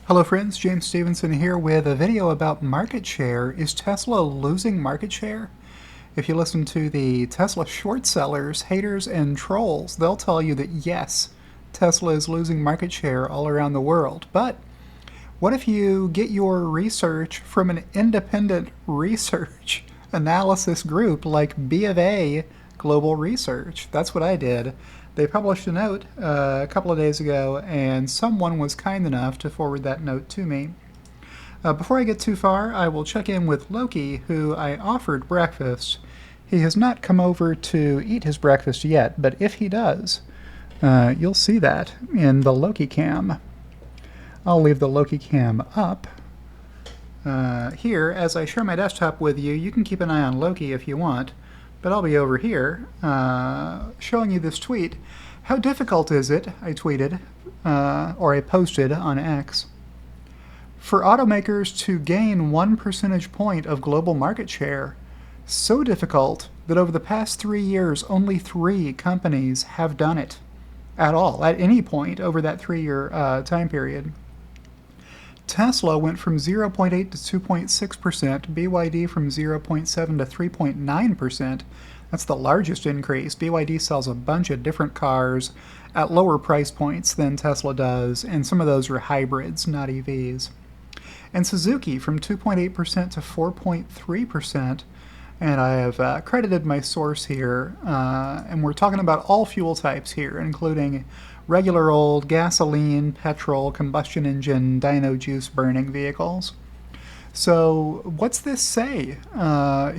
Hello friends, James Stevenson here with a video about market share. Is Tesla losing market share? If you listen to the Tesla short sellers, haters, and trolls, they'll tell you that yes, Tesla is losing market share all around the world. But what if you get your research from an independent research analysis group like B of A Global Research? That's what I did. They published a note a couple of days ago, and someone was kind enough to forward that note to me. Before I get too far, I will check in with Loki, who I offered breakfast. He has not come over to eat his breakfast yet, but if he does, you'll see that in the Loki Cam. I'll leave the Loki Cam up. Here, as I share my desktop with you, you can keep an eye on Loki if you want, but I'll be over here showing you this tweet. How difficult is it, I tweeted, or I posted on X, for automakers to gain 1 percentage point of global market share? So difficult that over the past 3 years, only 3 companies have done it at all, at any point over that 3-year time period. Tesla went from 0.8 to 2.6%, BYD from 0.7 to 3.9%. That's the largest increase. BYD sells a bunch of different cars at lower price points than Tesla does, and some of those are hybrids, not EVs. And Suzuki from 2.8% to 4.3%. And I have credited my source here, and we're talking about all fuel types here, including regular old gasoline, petrol, combustion engine, dyno juice burning vehicles. So what's this say?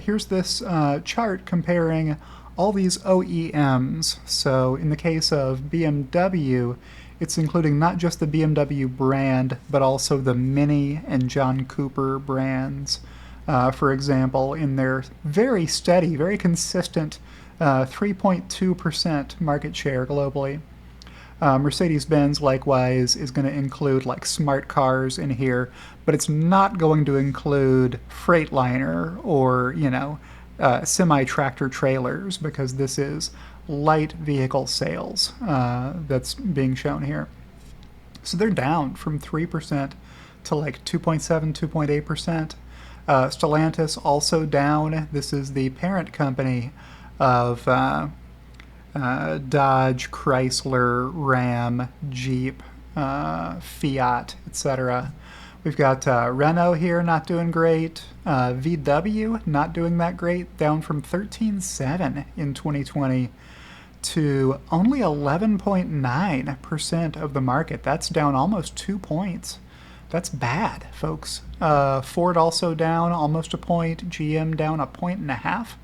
Here's this chart comparing all these OEMs. So in the case of BMW, it's including not just the BMW brand, but also the Mini and John Cooper brands. For example, in their very steady, very consistent 3.2% market share globally. Mercedes-Benz, likewise, is going to include like smart cars in here, but it's not going to include Freightliner or, semi-tractor trailers, because this is light vehicle sales that's being shown here. So they're down from 3% to like 2.7, 2.8%. Stellantis also down. This is the parent company of Dodge, Chrysler, Ram, Jeep, Fiat, etc. We've got Renault here not doing great. VW not doing that great, down from 13.7 in 2020 to only 11.9% of the market. That's down almost 2 points. That's bad, folks. Ford also down almost a point. GM down 1.5 points.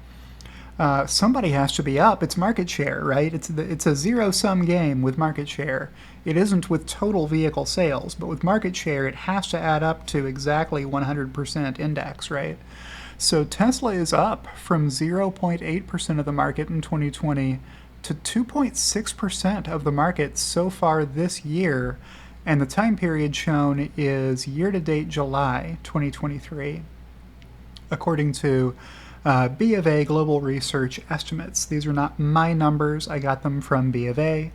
Somebody has to be up. It's market share, right? It's a zero-sum game with market share. It isn't with total vehicle sales, but with market share, it has to add up to exactly 100% index, right? So Tesla is up from 0.8% of the market in 2020 to 2.6% of the market so far this year. And the time period shown is year-to-date July 2023, according to B of A Global Research estimates. These are not my numbers. I got them from B of A.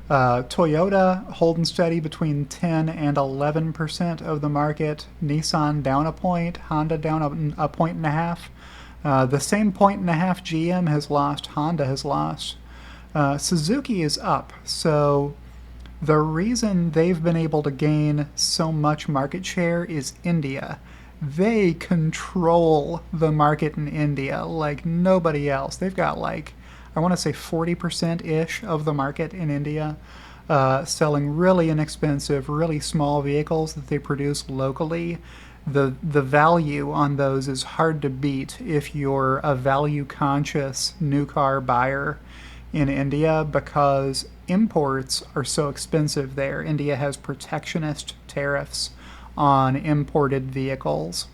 Toyota holding steady between 10 and 11% of the market. Nissan down a point. Honda down a point and a half. The same point and a half GM has lost. Honda has lost. Suzuki is up. So the reason they've been able to gain so much market share is India. They control the market in India like nobody else. They've got like, I want to say 40%-ish of the market in India, selling really inexpensive, really small vehicles that they produce locally. The value on those is hard to beat if you're a value-conscious new car buyer in India, because imports are so expensive there. India has protectionist tariffs on imported vehicles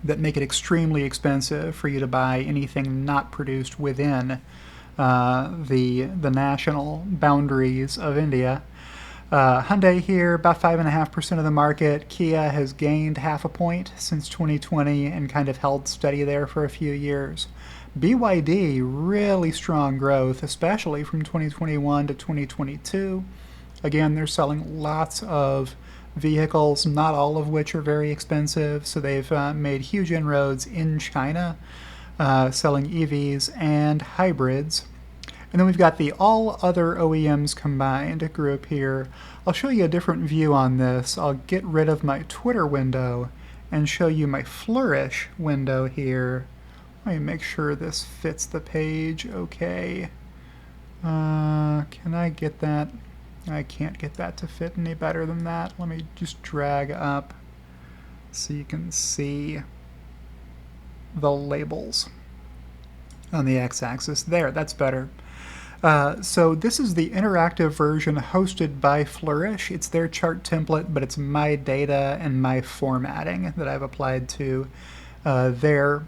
that make it extremely expensive for you to buy anything not produced within the national boundaries of India. Hyundai here, about 5.5% of the market. Kia has gained 0.5 point since 2020 and kind of held steady there for a few years. BYD, really strong growth, especially from 2021 to 2022. Again, they're selling lots of vehicles, not all of which are very expensive. So they've made huge inroads in China, selling EVs and hybrids. And then we've got the all other OEMs combined group here. I'll show you a different view on this. I'll get rid of my Twitter window and show you my Flourish window here. Let me make sure this fits the page okay. Can I get that? I can't get that to fit any better than that. Let me just drag up so you can see the labels on the x-axis. There, that's better. So this is the interactive version hosted by Flourish. It's their chart template, but it's my data and my formatting that I've applied to their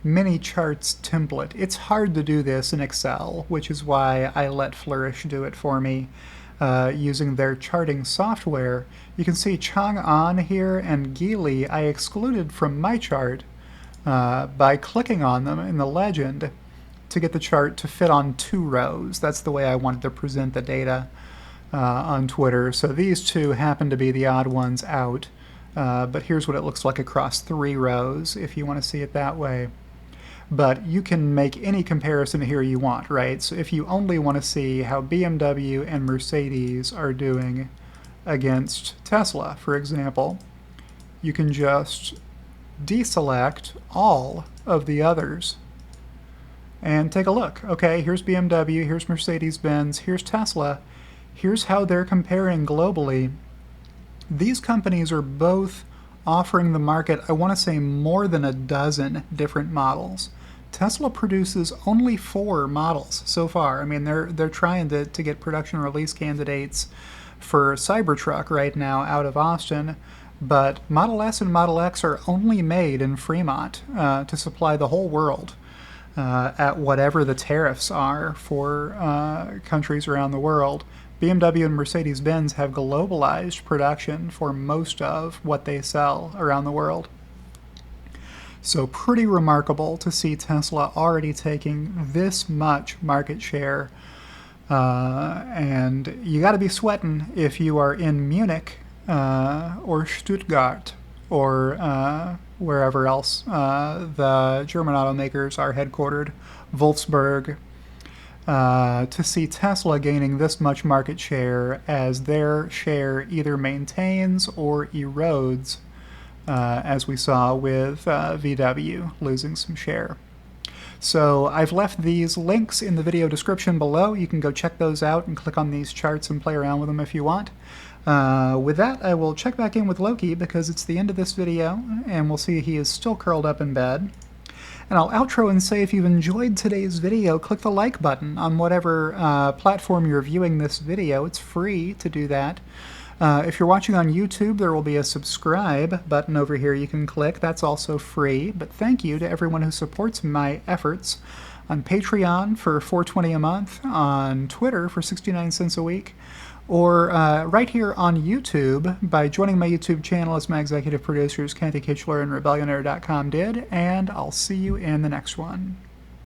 mini charts template. It's hard to do this in Excel, which is why I let Flourish do it for me using their charting software. You can see Chang'an here and Geely I excluded from my chart by clicking on them in the legend to get the chart to fit on 2 rows. That's the way I wanted to present the data on Twitter. So these two happen to be the odd ones out, but here's what it looks like across 3 rows if you want to see it that way. But you can make any comparison here you want, right? So if you only want to see how BMW and Mercedes are doing against Tesla, for example, you can just deselect all of the others and take a look. Okay, here's BMW, here's Mercedes-Benz, here's Tesla. Here's how they're comparing globally. These companies are both offering the market, I want to say, more than a dozen different models. Tesla produces only 4 models so far. I mean, they're trying to get production release candidates for Cybertruck right now out of Austin, but Model S and Model X are only made in Fremont to supply the whole world at whatever the tariffs are for countries around the world. BMW and Mercedes-Benz have globalized production for most of what they sell around the world. So pretty remarkable to see Tesla already taking this much market share. And you got to be sweating if you are in Munich or Stuttgart or wherever else the German automakers are headquartered, Wolfsburg, to see Tesla gaining this much market share as their share either maintains or erodes, as we saw with VW losing some share. So I've left these links in the video description below. You can go check those out and click on these charts and play around with them if you want. With that, I will check back in with Loki because it's the end of this video, and we'll see he is still curled up in bed. And I'll outro and say if you've enjoyed today's video, click the like button on whatever platform you're viewing this video. It's free to do that. If you're watching on YouTube, there will be a subscribe button over here you can click. That's also free. But thank you to everyone who supports my efforts on Patreon for $4.20 a month, on Twitter for 69 cents a week, or right here on YouTube by joining my YouTube channel as my executive producers Kathy Kitchler and Rebellionaire.com did, and I'll see you in the next one.